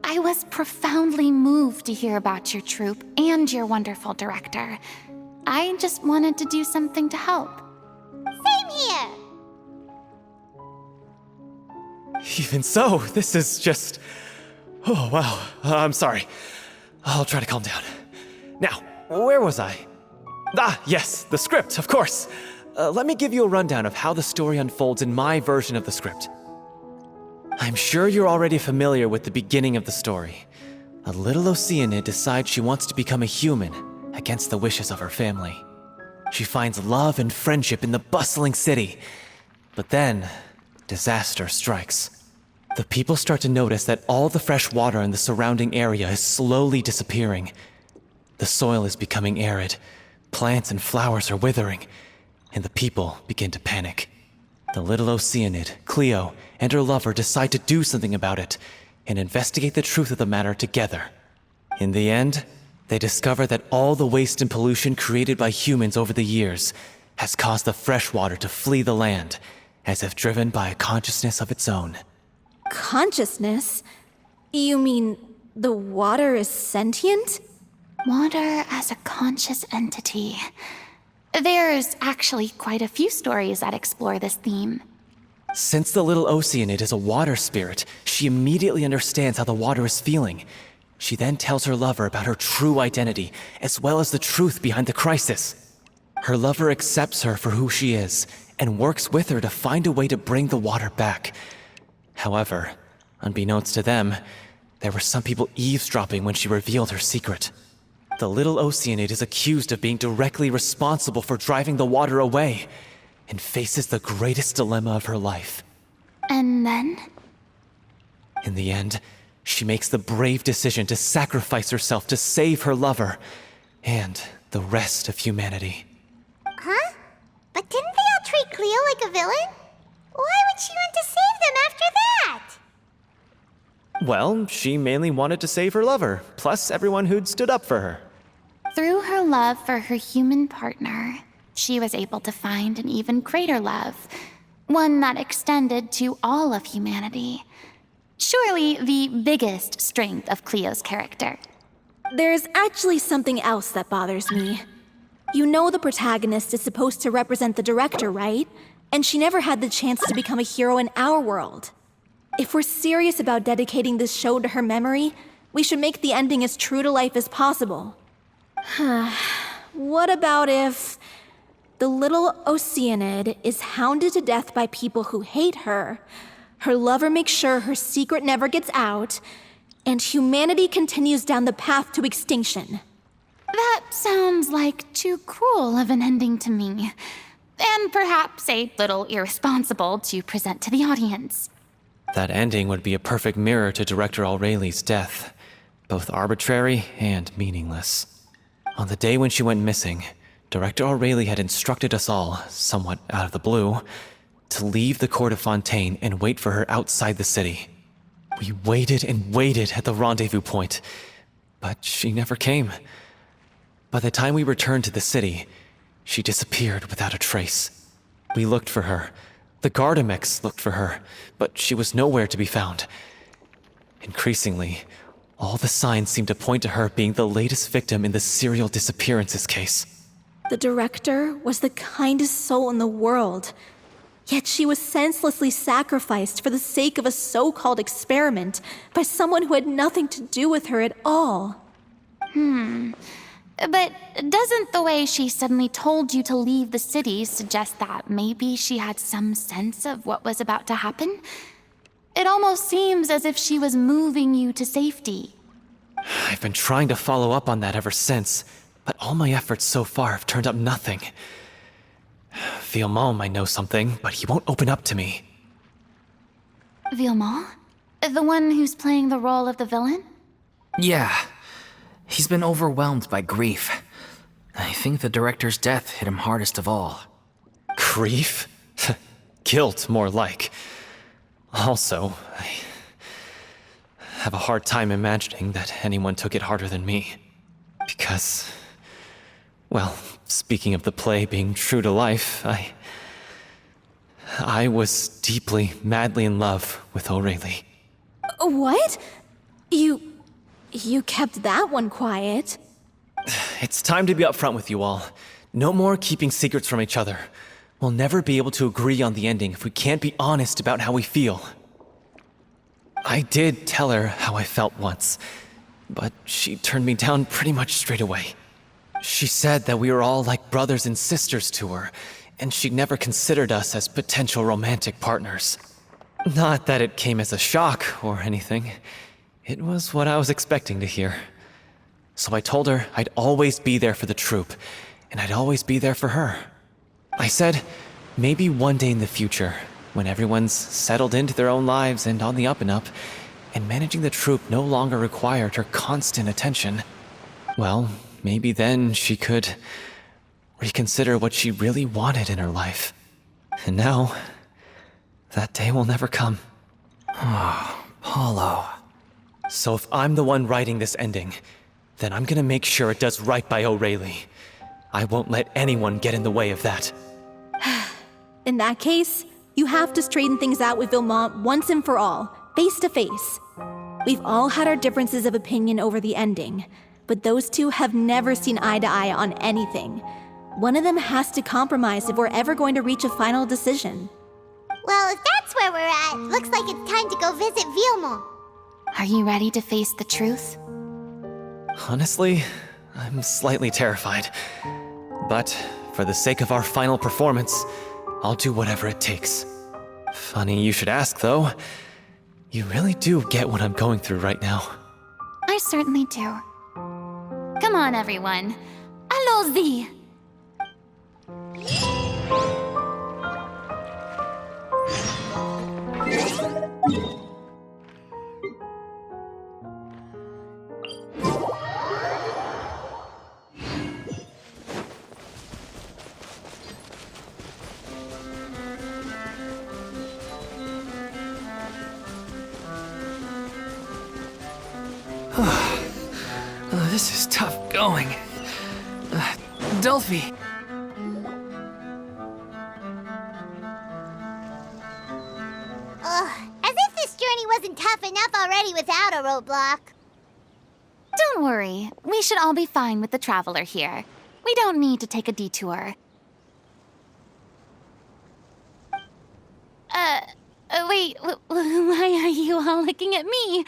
Speaker 4: I was profoundly moved to hear about your troupe and your wonderful director. I just wanted to do something to help.
Speaker 1: Same here.
Speaker 9: Even so, this is just... Oh, wow. I'm sorry. I'll try to calm down. Now, where was I? Ah, yes, the script, of course. Let me give you a rundown of how the story unfolds in my version of the script. I'm sure you're already familiar with the beginning of the story. A little Oceanid decides she wants to become a human against the wishes of her family. She finds love and friendship in the bustling city. But then, disaster strikes. The people start to notice that all the fresh water in the surrounding area is slowly disappearing. The soil is becoming arid, plants and flowers are withering, and the people begin to panic. The little Oceanid, Cleo, and her lover decide to do something about it and investigate the truth of the matter together. In the end, they discover that all the waste and pollution created by humans over the years has caused the fresh water to flee the land, as if driven by a consciousness of its own.
Speaker 5: Consciousness? You mean the water is sentient?
Speaker 4: Water as a conscious entity. There's actually quite a few stories that explore this theme.
Speaker 9: Since the little Oceanid is a water spirit, she immediately understands how the water is feeling. She then tells her lover about her true identity, as well as the truth behind the crisis. Her lover accepts her for who she is, and works with her to find a way to bring the water back. However, unbeknownst to them, there were some people eavesdropping when she revealed her secret. The little Oceanid is accused of being directly responsible for driving the water away, and faces the greatest dilemma of her life.
Speaker 4: And then?
Speaker 9: In the end, she makes the brave decision to sacrifice herself to save her lover, and the rest of humanity.
Speaker 1: Huh? But didn't they all treat Cleo like a villain? Why would she want to save them after that?
Speaker 9: Well, she mainly wanted to save her lover, plus everyone who'd stood up for her.
Speaker 4: Through her love for her human partner, she was able to find an even greater love, one that extended to all of humanity. Surely the biggest strength of Cleo's character.
Speaker 5: There's actually something else that bothers me. You know the protagonist is supposed to represent the director, right? And she never had the chance to become a hero in our world. If we're serious about dedicating this show to her memory, we should make the ending as true to life as possible. What about if the little Oceanid is hounded to death by people who hate her, her lover makes sure her secret never gets out, and humanity continues down the path to extinction?
Speaker 4: That sounds like too cruel of an ending to me. And perhaps a little irresponsible to present to the audience.
Speaker 9: That ending would be a perfect mirror to Director Aureli's death, both arbitrary and meaningless. On the day when she went missing, Director Aureli had instructed us all, somewhat out of the blue, to leave the court of Fontaine and wait for her outside the city. We waited and waited at the rendezvous point, but she never came. By the time we returned to the city, she disappeared without a trace. We looked for her. The Gardamex looked for her, but she was nowhere to be found. Increasingly, all the signs seemed to point to her being the latest victim in the serial disappearances case.
Speaker 5: The director was the kindest soul in the world. Yet she was senselessly sacrificed for the sake of a so-called experiment by someone who had nothing to do with her at all.
Speaker 4: But doesn't the way she suddenly told you to leave the city suggest that maybe she had some sense of what was about to happen? It almost seems as if she was moving you to safety.
Speaker 9: I've been trying to follow up on that ever since, but all my efforts so far have turned up nothing. Villemont might know something, but he won't open up to me.
Speaker 4: Villemont? The one who's playing the role of the villain?
Speaker 3: Yeah. He's been overwhelmed by grief. I think the director's death hit him hardest of all.
Speaker 9: Grief? Guilt, more like. Also, I have a hard time imagining that anyone took it harder than me. Because, well, speaking of the play being true to life, I was deeply, madly in love with Aurelie.
Speaker 5: What? You kept that one quiet.
Speaker 9: It's time to be upfront with you all. No more keeping secrets from each other. We'll never be able to agree on the ending if we can't be honest about how we feel. I did tell her how I felt once, but she turned me down pretty much straight away. She said that we were all like brothers and sisters to her, and she'd never considered us as potential romantic partners. Not that it came as a shock or anything. It was what I was expecting to hear. So I told her I'd always be there for the troupe, and I'd always be there for her. I said, maybe one day in the future, when everyone's settled into their own lives and on the up and up, and managing the troupe no longer required her constant attention, well, maybe then she could reconsider what she really wanted in her life. And now, that day will never come.
Speaker 3: Paulo.
Speaker 9: So if I'm the one writing this ending, then I'm gonna make sure it does right by Aurelie. I won't let anyone get in the way of that.
Speaker 5: In that case, you have to straighten things out with Villemont once and for all, face to face. We've all had our differences of opinion over the ending, but those two have never seen eye to eye on anything. One of them has to compromise if we're ever going to reach a final decision.
Speaker 1: Well, if that's where we're at, looks like it's time to go visit Villemont.
Speaker 4: Are you ready to face the truth?
Speaker 9: Honestly, I'm slightly terrified. But for the sake of our final performance, I'll do whatever it takes. Funny you should ask, though. You really do get what I'm going through right now.
Speaker 4: I certainly do. Come on, everyone. Allons-y!
Speaker 3: This is tough going. Delphi.
Speaker 1: As if this journey wasn't tough enough already without a roadblock.
Speaker 4: Don't worry. We should all be fine with the traveler here. We don't need to take a detour. Wait, why are you all looking at me?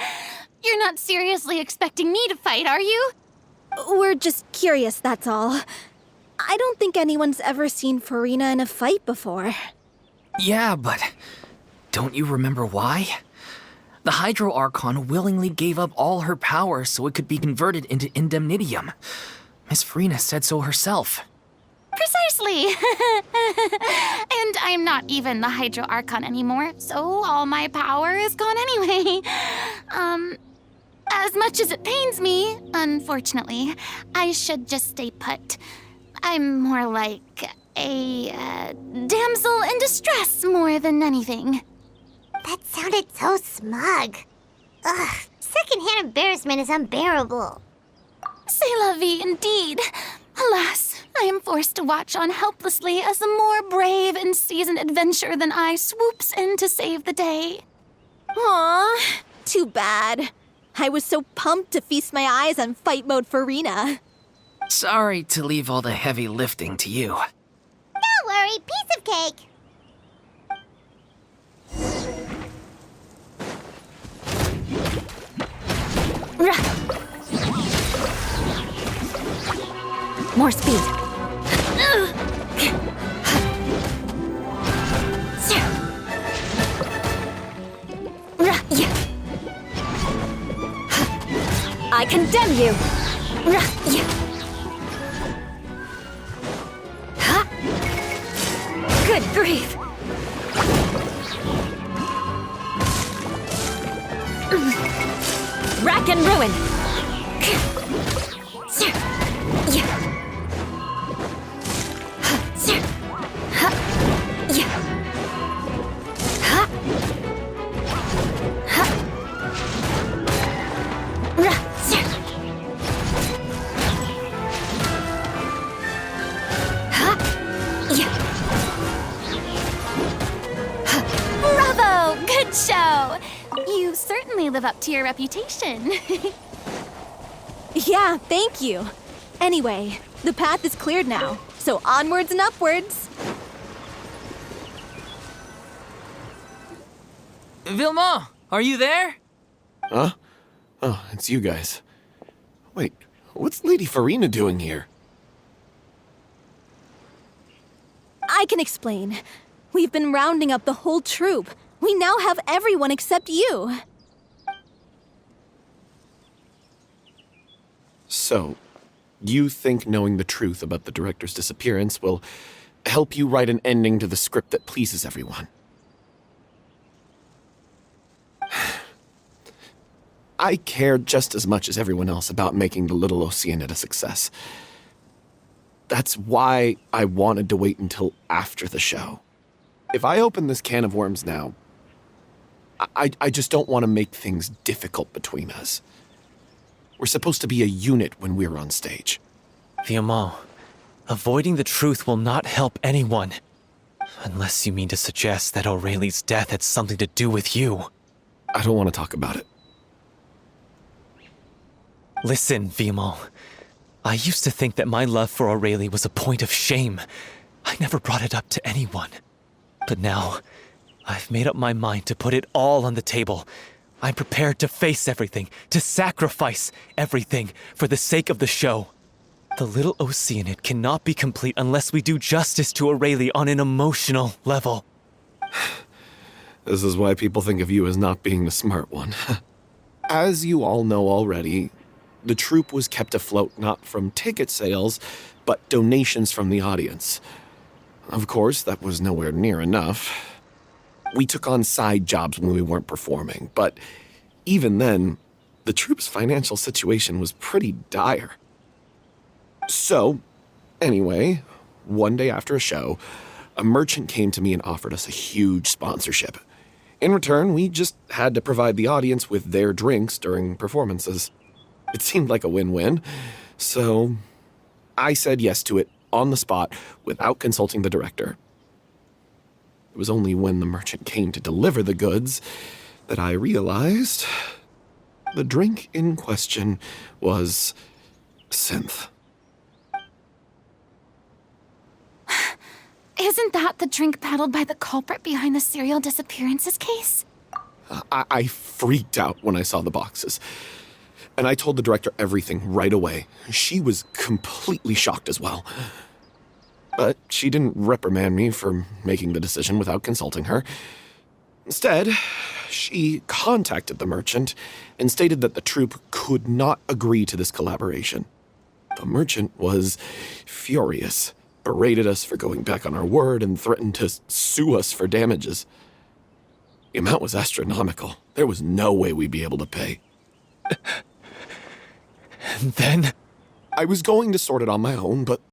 Speaker 4: You're not seriously expecting me to fight, are you?
Speaker 5: We're just curious, that's all. I don't think anyone's ever seen Farina in a fight before.
Speaker 3: Yeah, but don't you remember why? The Hydro Archon willingly gave up all her power so it could be converted into indemnitium. Miss Farina said so herself.
Speaker 4: Precisely! And I'm not even the Hydro Archon anymore, so all my power is gone anyway. As much as it pains me, unfortunately, I should just stay put. I'm more like a damsel in distress more than anything.
Speaker 1: That sounded so smug. Ugh, secondhand embarrassment is unbearable.
Speaker 4: C'est la vie indeed. Alas, I am forced to watch on helplessly as a more brave and seasoned adventurer than I swoops in to save the day.
Speaker 5: Aw, too bad. I was so pumped to feast my eyes on fight mode Farina.
Speaker 3: Sorry to leave all the heavy lifting to you.
Speaker 1: Don't worry, piece of cake.
Speaker 2: More speed. I condemn you. Good grief. Rack and ruin.
Speaker 4: Bravo! Good show! You certainly live up to your reputation.
Speaker 5: Yeah, thank you. Anyway, the path is cleared now, so onwards and upwards.
Speaker 3: Vilma, are you there?
Speaker 10: Huh? Oh, it's you guys. Wait, what's Lady Farina doing here?
Speaker 5: I can explain. We've been rounding up the whole troupe. We now have everyone except you.
Speaker 10: So, you think knowing the truth about the director's disappearance will help you write an ending to the script that pleases everyone? I care just as much as everyone else about making the little Oceanid a success. That's why I wanted to wait until after the show. If I open this can of worms now, I just don't want to make things difficult between us. We're supposed to be a unit when we're on stage.
Speaker 9: Vilma, avoiding the truth will not help anyone. Unless you mean to suggest that Aurelie's death had something to do with you.
Speaker 10: I don't want to talk about it.
Speaker 9: Listen, Vilma. I used to think that my love for Aurelie was a point of shame. I never brought it up to anyone. But now, I've made up my mind to put it all on the table. I'm prepared to face everything, to sacrifice everything for the sake of the show. The little Oceanid cannot be complete unless we do justice to Aurelie on an emotional level.
Speaker 10: This is why people think of you as not being the smart one. As you all know already, the troupe was kept afloat not from ticket sales, but donations from the audience. Of course, that was nowhere near enough. We took on side jobs when we weren't performing, but even then, the troupe's financial situation was pretty dire. So, anyway, one day after a show, a merchant came to me and offered us a huge sponsorship. In return, we just had to provide the audience with their drinks during performances. It seemed like a win-win, so I said yes to it on the spot without consulting the director. It was only when the merchant came to deliver the goods that I realized the drink in question was synth.
Speaker 4: Isn't that the drink peddled by the culprit behind the serial disappearances case?
Speaker 10: I freaked out when I saw the boxes. And I told the director everything right away. She was completely shocked as well. But she didn't reprimand me for making the decision without consulting her. Instead, she contacted the merchant and stated that the troupe could not agree to this collaboration. The merchant was furious, berated us for going back on our word, and threatened to sue us for damages. The amount was astronomical. There was no way we'd be able to pay.
Speaker 9: And then?
Speaker 10: I was going to sort it on my own, but